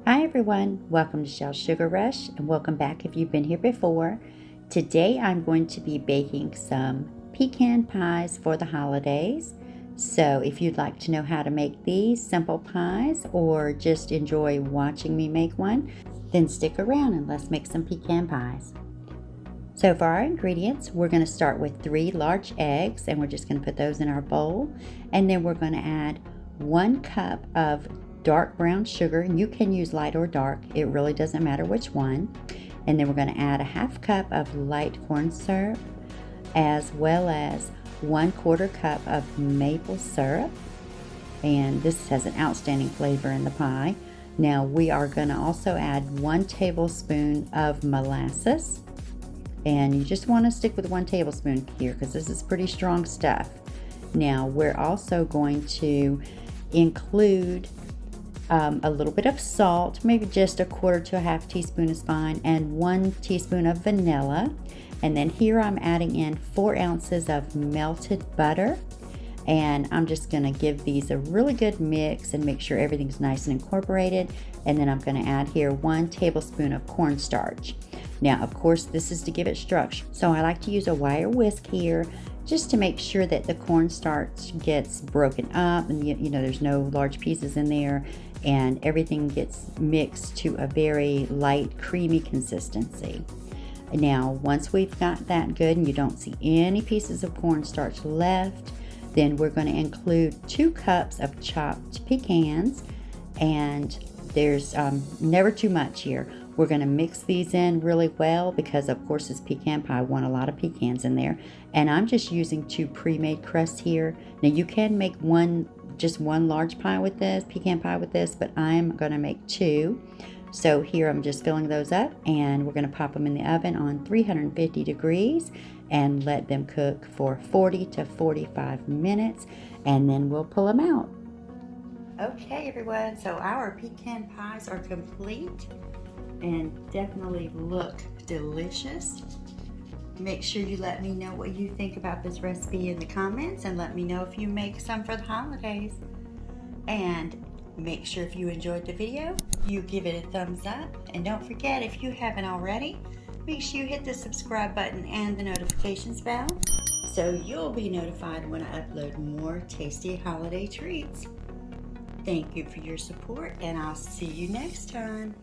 Hi everyone, welcome to Shell's Sugar Rush and welcome back if you've been here before. Today I'm going to be baking some pecan pies for the holidays. So if you'd like to know how to make these simple pies or just enjoy watching me make one, then stick around and let's make some pecan pies. So for our ingredients, we're going to start with 3 large eggs and we're just going to put those in our bowl, and then we're going to add 1 cup of dark brown sugar, and you can use light or dark, it really doesn't matter which one. And then we're going to add a 1/2 cup of light corn syrup, as well as 1/4 cup of maple syrup, and this has an outstanding flavor in the pie. Now we are going to also add 1 tablespoon of molasses, and you just want to stick with 1 tablespoon here because this is pretty strong stuff. Now we're also going to include a little bit of salt, maybe just 1/4 to 1/2 teaspoon is fine, and 1 teaspoon of vanilla. And then here I'm adding in 4 ounces of melted butter, and I'm just going to give these a really good mix and make sure everything's nice and incorporated. And then I'm going to add here 1 tablespoon of cornstarch. Now of course this is to give it structure, so I like to use a wire whisk here just to make sure that the cornstarch gets broken up and you know there's no large pieces in there, and everything gets mixed to a very light creamy consistency. Now once we've got that good and you don't see any pieces of cornstarch left, then we're going to include 2 cups of chopped pecans, and there's never too much here. We're going to mix these in really well because of course this pecan pie want a lot of pecans in there, and I'm just using 2 pre-made crusts here. Now you can make just one large pie with this, pecan pie with this, but I'm going to make 2. So here I'm just filling those up, and we're going to pop them in the oven on 350 degrees and let them cook for 40 to 45 minutes, and then we'll pull them out. Okay everyone, so our pecan pies are complete and definitely look delicious. Make sure you let me know what you think about this recipe in the comments, and let me know if you make some for the holidays. And make sure if you enjoyed the video, you give it a thumbs up. And don't forget, if you haven't already, make sure you hit the subscribe button and the notifications bell so you'll be notified when I upload more tasty holiday treats. Thank you for your support, and I'll see you next time.